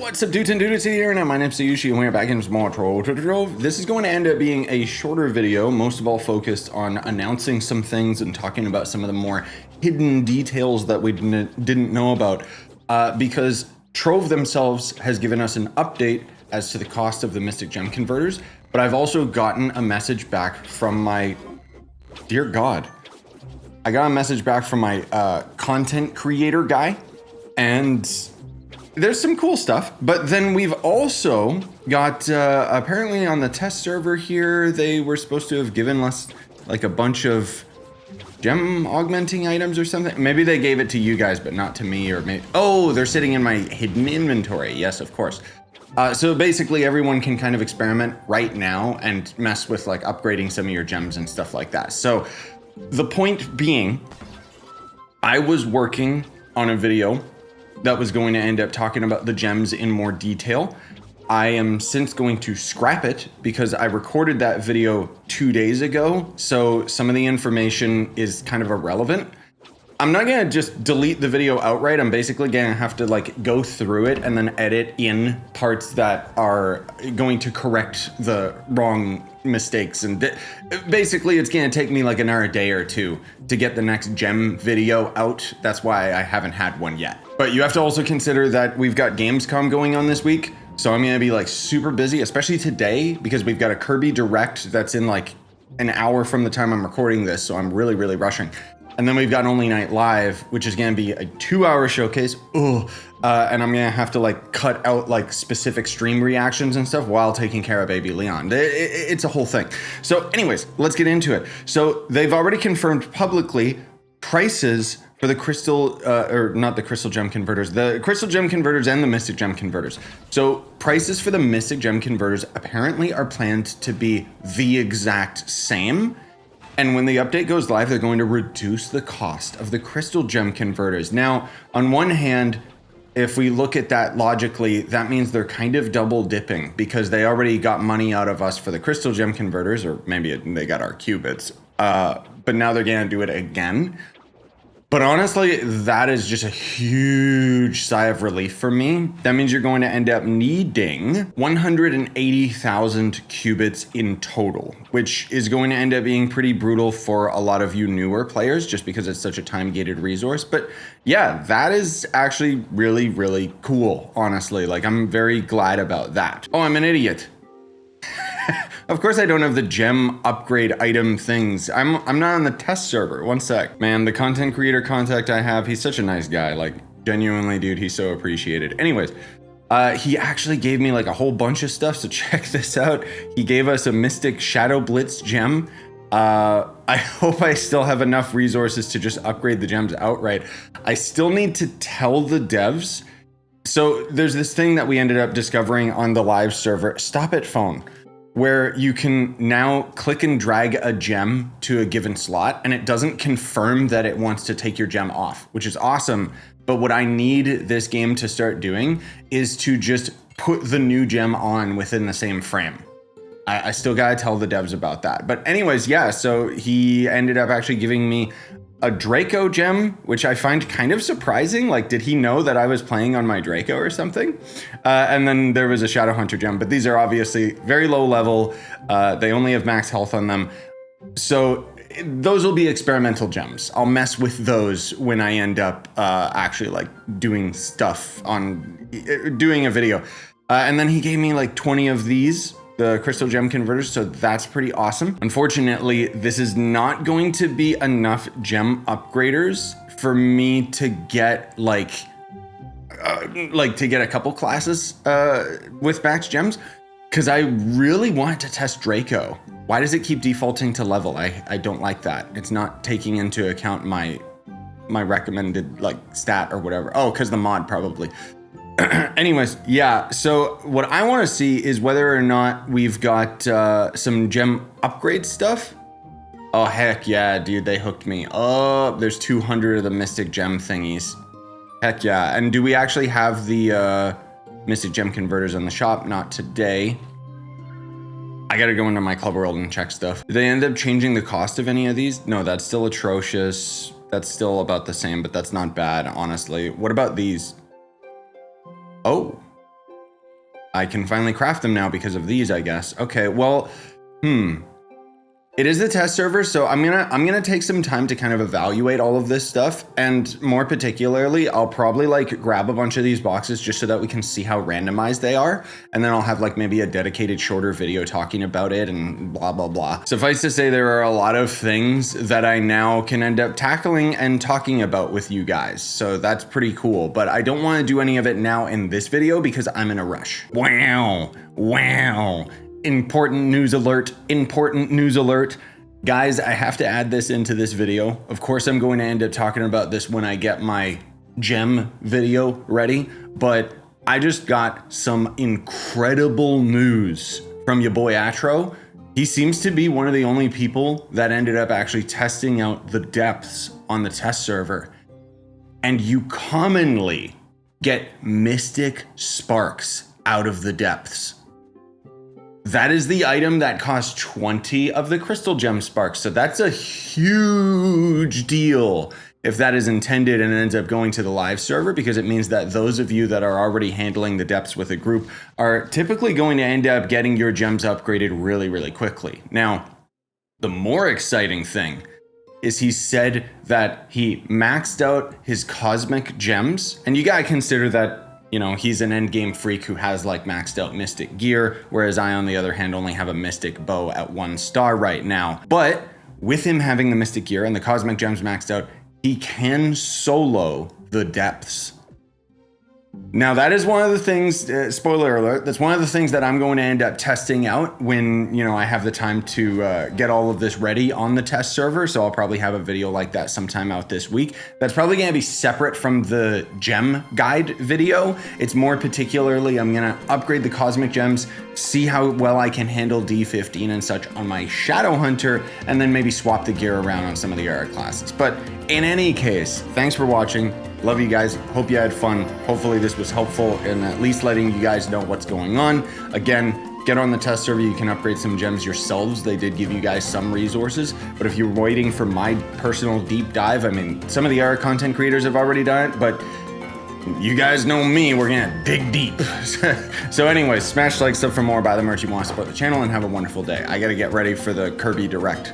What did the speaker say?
What's up, dudes and dudes here? And my name's Scyushi, and we're back in some more Trove. This is going to end up being a shorter video, most of all focused on announcing some things and talking about some of the more hidden details that we didn't know about, because Trove themselves has given us an update as to the cost of the Mystic Gem Converters, but I've also gotten a message back from my, dear God, I got a message back from my content creator guy, and there's some cool stuff, but then we've also got, apparently on the test server here, they were supposed to have given us like a bunch of gem augmenting items or something. Maybe they gave it to you guys, but not to me, or maybe, oh, they're sitting in my hidden inventory. Yes, of course. So basically everyone can kind of experiment right now and mess with like upgrading some of your gems and stuff like that. So the point being, I was working on a video that was going to end up talking about the gems in more detail. I am since going to scrap it because I recorded that video 2 days ago, so some of the information is kind of irrelevant. I'm not gonna just delete the video outright. I'm basically gonna have to like go through it and then edit in parts that are going to correct the wrong mistakes. And basically it's gonna take me like another day or two to get the next gem video out. That's why I haven't had one yet. But you have to also consider that we've got Gamescom going on this week. So I'm gonna be like super busy, especially today, because we've got a Kirby Direct that's in like an hour from the time I'm recording this. So I'm really, really rushing. And then we've got Only Night Live, which is gonna be a 2-hour showcase. And I'm gonna have to like cut out like specific stream reactions and stuff while taking care of Baby Leon. It's a whole thing. So anyways, let's get into it. So they've already confirmed publicly prices for the crystal, or not the crystal gem converters, the crystal gem converters and the mystic gem converters. So prices for the mystic gem converters apparently are planned to be the exact same. And when the update goes live, they're going to reduce the cost of the crystal gem converters. Now, on one hand, if we look at that logically, that means they're kind of double dipping because they already got money out of us for the crystal gem converters, or maybe they got our qubits, but now they're gonna do it again. But honestly, that is just a huge sigh of relief for me. That means you're going to end up needing 180,000 qubits in total, which is going to end up being pretty brutal for a lot of you newer players just because it's such a time-gated resource. But yeah, that is actually really, really cool, honestly. Like, I'm very glad about that. Oh, I'm an idiot. Of course I don't have the gem upgrade item things. I'm not on the test server. One sec. Man, the content creator contact I have, he's such a nice guy. Like, genuinely, dude, he's so appreciated. Anyways, he actually gave me like a whole bunch of stuff, so check this out. He gave us a Mystic Shadow Blitz gem. I hope I still have enough resources to just upgrade the gems outright. I still need to tell the devs. So there's this thing that we ended up discovering on the live server. Stop it, phone. Where you can now click and drag a gem to a given slot and it doesn't confirm that it wants to take your gem off, which is awesome. But what I need this game to start doing is to just put the new gem on within the same frame. I still gotta tell the devs about that. But anyways, yeah, so he ended up actually giving me a Draco gem, which I find kind of surprising. Like, did he know that I was playing on my Draco or something? And then there was a Shadow Hunter gem, but these are obviously very low level. They only have max health on them. So those will be experimental gems. I'll mess with those when I end up actually like doing stuff on, doing a video. And then he gave me like 20 of these, the crystal gem converters, so that's pretty awesome. Unfortunately, this is not going to be enough gem upgraders for me to get like to get a couple classes with max gems, because I really want to test Draco. Why does it keep defaulting to level? I don't like that. It's not taking into account my recommended like stat or whatever. Oh, because the mod probably. Anyways, yeah, so what I want to see is whether or not we've got some gem upgrade stuff. Oh, heck yeah, dude, they hooked me. Oh, there's 200 of the Mystic Gem thingies. Heck yeah, and do we actually have the Mystic Gem converters in the shop? Not today. I gotta go into my Club World and check stuff. Did they end up changing the cost of any of these? No, that's still atrocious. That's still about the same, but that's not bad, honestly. What about these? Oh, I can finally craft them now because of these, I guess. Okay, well, it is the test server, so I'm gonna take some time to kind of evaluate all of this stuff, and more particularly, I'll probably like grab a bunch of these boxes just so that we can see how randomized they are, and then I'll have like maybe a dedicated shorter video talking about it and blah blah blah. Suffice to say, there are a lot of things that I now can end up tackling and talking about with you guys, so that's pretty cool. But I don't want to do any of it now in this video because I'm in a rush. Wow. Important news alert, Guys, I have to add this into this video. Of course, I'm going to end up talking about this when I get my gem video ready, but I just got some incredible news from your boy Atro. He seems to be one of the only people that ended up actually testing out the depths on the test server. And you commonly get Mystic Sparks out of the depths. That is the item that costs 20 of the crystal gem sparks. So that's a huge deal if that is intended and it ends up going to the live server, because it means that those of you that are already handling the depths with a group are typically going to end up getting your gems upgraded really, really quickly. Now, the more exciting thing is he said that he maxed out his cosmic gems, and you gotta consider that, you know, he's an end game freak who has like maxed out mystic gear, whereas I, on the other hand, only have a mystic bow at 1 star right now. But with him having the mystic gear and the cosmic gems maxed out, he can solo the depths. Now that is one of the things, spoiler alert, that's one of the things that I'm going to end up testing out when, you know, I have the time to get all of this ready on the test server. So I'll probably have a video like that sometime out this week. That's probably going to be separate from the gem guide video. It's more particularly, I'm going to upgrade the cosmic gems, see how well I can handle D15 and such on my Shadow Hunter, and then maybe swap the gear around on some of the other classes. But in any case, thanks for watching. Love you guys. Hope you had fun. Hopefully this was helpful in at least letting you guys know what's going on. Again, get on the test server. You can upgrade some gems yourselves. They did give you guys some resources, but if you're waiting for my personal deep dive, I mean, some of the other content creators have already done it, but you guys know me, we're gonna dig deep. So anyways, smash like, sub for more, buy the merch you want, support the channel, and have a wonderful day. I gotta get ready for the Kirby Direct.